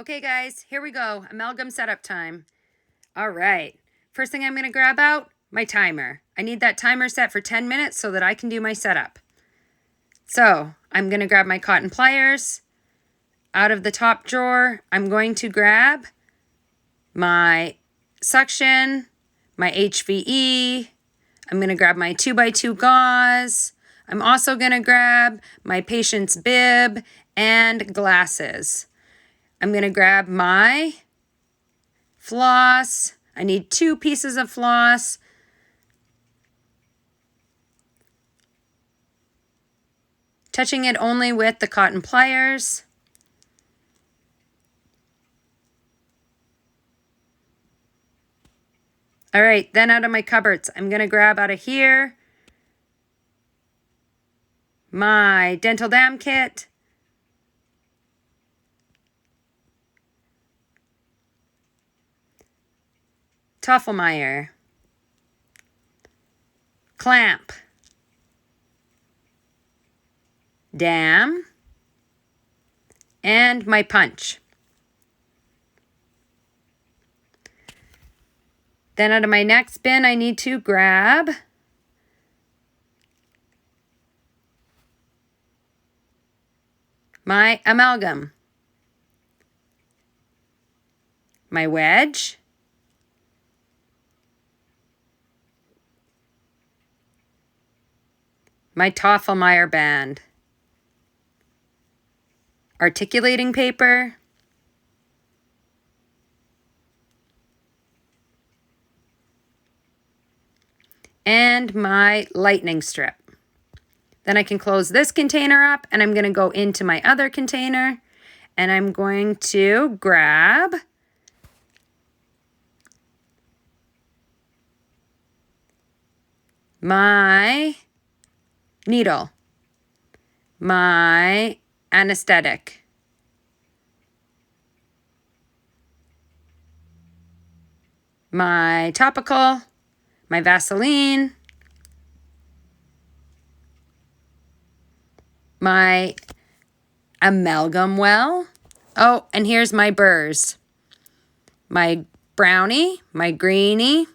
Okay guys, here we go. Amalgam setup time. All right. First thing I'm going to grab out, my timer. I need that timer set for 10 minutes so that I can do my setup. So I'm going to grab my cotton pliers. Out of the top drawer, I'm going to grab my suction, my HVE. I'm going to grab my 2x2 gauze. I'm also going to grab my patient's bib and glasses. I'm going to grab my floss. I need 2 pieces of floss. Touching it only with the cotton pliers. All right, then out of my cupboards, I'm going to grab out of here my dental dam kit. Toffelmeyer, clamp, dam, and my punch. Then out of my next bin, I need to grab my amalgam, my wedge, my Toffelmeyer band, articulating paper, and my lightning strip. Then I can close this container up and I'm going to go into my other container and I'm going to grab my needle, my anesthetic, my topical, my Vaseline, my amalgam well. Oh, and here's my burrs. My brownie, my greenie,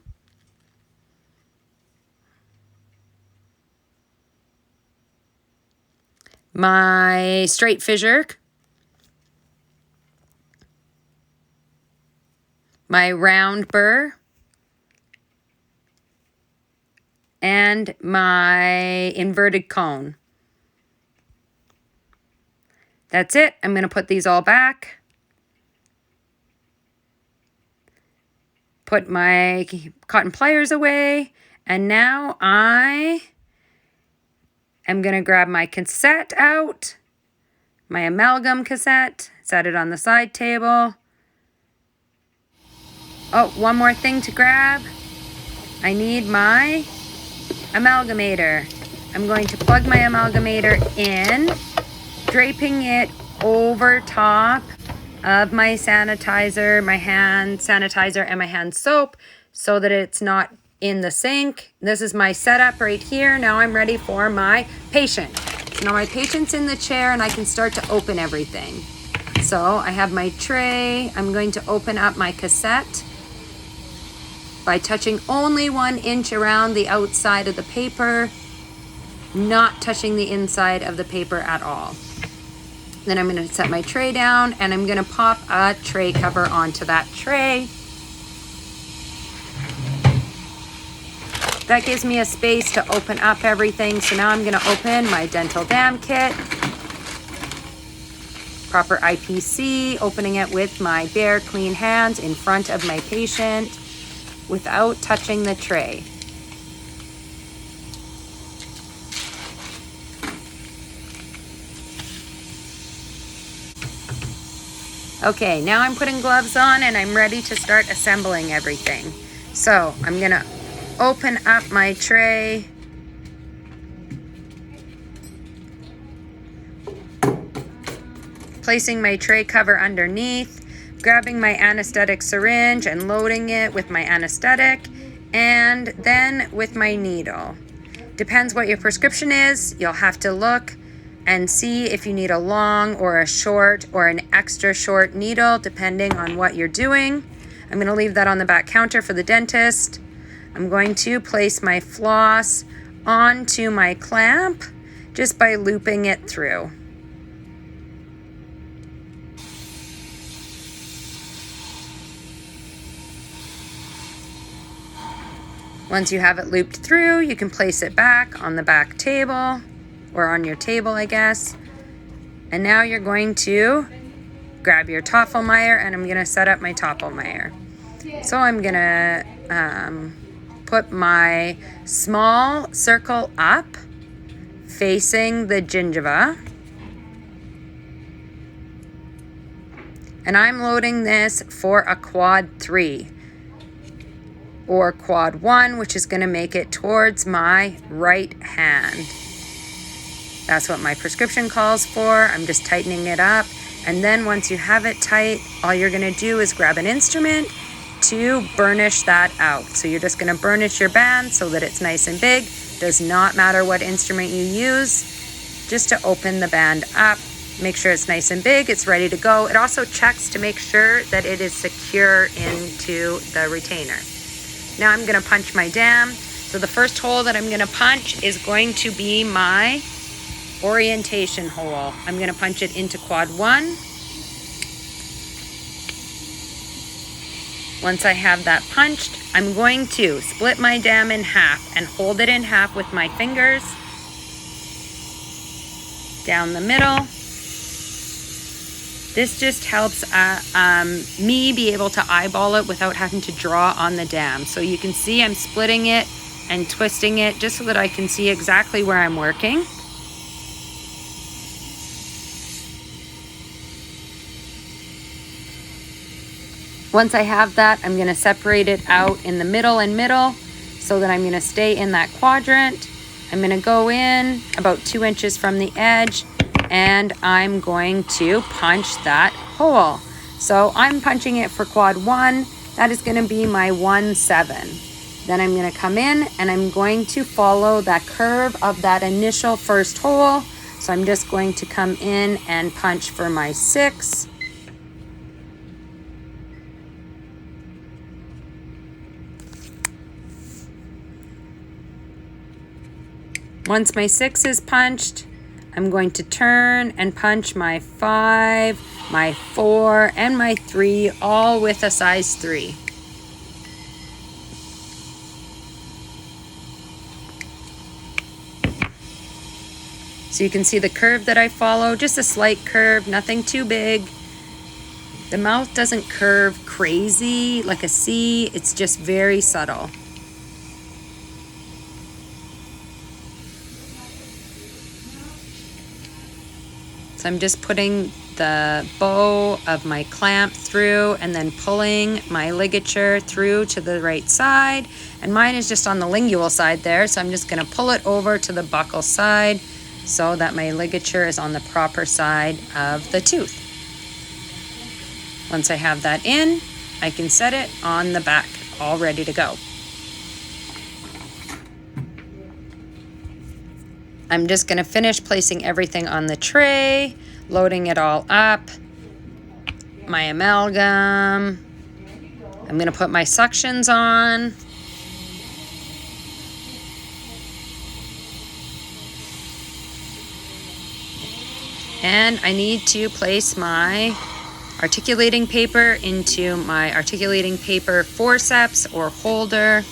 my straight fissure, my round burr, and my inverted cone. That's it. I'm going to put these all back. Put my cotton pliers away. And now I am going to grab my cassette out. My amalgam cassette. Set it on the side table. Oh, one more thing to grab. I need my amalgamator. I'm going to plug my amalgamator in, draping it over top of my sanitizer, my hand sanitizer, and my hand soap so that it's not in the sink. This is my setup right here. Now I'm ready for my patient. Now my patient's in the chair and I can start to open everything. So I have my tray. I'm going to open up my cassette by touching only 1 inch around the outside of the paper, not touching the inside of the paper at all. Then I'm going to set my tray down and I'm going to pop a tray cover onto that tray. That gives me a space to open up everything. So now I'm going to open my dental dam kit. Proper IPC, opening it with my bare, clean hands in front of my patient without touching the tray. Okay, now I'm putting gloves on and I'm ready to start assembling everything. So I'm gonna open up my tray. Placing my tray cover underneath, grabbing my anesthetic syringe and loading it with my anesthetic, and then with my needle. Depends what your prescription is. You'll have to look and see if you need a long or a short or an extra short needle, depending on what you're doing. I'm going to leave that on the back counter for the dentist. I'm going to place my floss onto my clamp just by looping it through. Once you have it looped through, you can place it back on the back table, or on your table, I guess. And now you're going to grab your Tafelmeyer, and I'm going to set up my Tafelmeyer. So I'm going to put my small circle up facing the gingiva. And I'm loading this for a quad 3 or quad 1, which is going to make it towards my right hand. That's what my prescription calls for. I'm just tightening it up. And then once you have it tight, all you're going to do is grab an instrument to burnish that out. So you're just going to burnish your band so that it's nice and big. Does not matter what instrument you use, just to open the band up. Make sure it's nice and big, it's ready to go. It also checks to make sure that it is secure into the retainer. Now I'm going to punch my dam. So the first hole that I'm going to punch is going to be my orientation hole. I'm going to punch it into quad 1. Once I have that punched, I'm going to split my dam in half and hold it in half with my fingers down the middle. This just helps me be able to eyeball it without having to draw on the dam. So you can see I'm splitting it and twisting it just so that I can see exactly where I'm working. Once I have that, I'm going to separate it out in the middle and middle so that I'm going to stay in that quadrant. I'm going to go in about 2 inches from the edge, and I'm going to punch that hole. So I'm punching it for quad 1. That is going to be my 1-7. Then I'm going to come in and I'm going to follow that curve of that initial first hole. So I'm just going to come in and punch for my 6. Once my 6 is punched, I'm going to turn and punch my 5, my 4, and my 3, all with a size 3. So you can see the curve that I follow, just a slight curve, nothing too big. The mouth doesn't curve crazy like a C, it's just very subtle. So I'm just putting the bow of my clamp through and then pulling my ligature through to the right side. And mine is just on the lingual side there, so I'm just going to pull it over to the buccal side so that my ligature is on the proper side of the tooth. Once I have that in, I can set it on the back, all ready to go. I'm just going to finish placing everything on the tray, loading it all up. My amalgam. I'm going to put my suctions on. And I need to place my articulating paper into my articulating paper forceps or holder.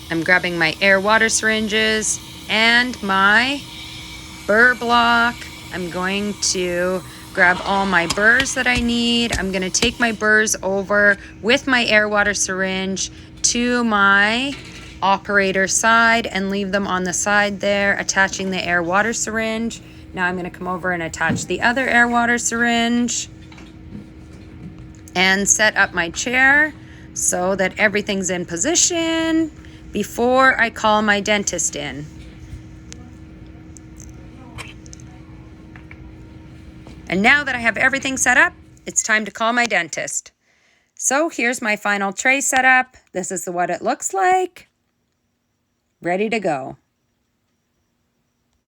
I'm grabbing my air water syringes and my burr block. I'm going to grab all my burrs that I need. I'm going to take my burrs over with my air water syringe to my operator side and leave them on the side there, attaching the air water syringe. Now I'm going to come over and attach the other air water syringe and set up my chair so that everything's in position before I call my dentist in. And now that I have everything set up, it's time to call my dentist. So here's my final tray setup. This is what it looks like. Ready to go.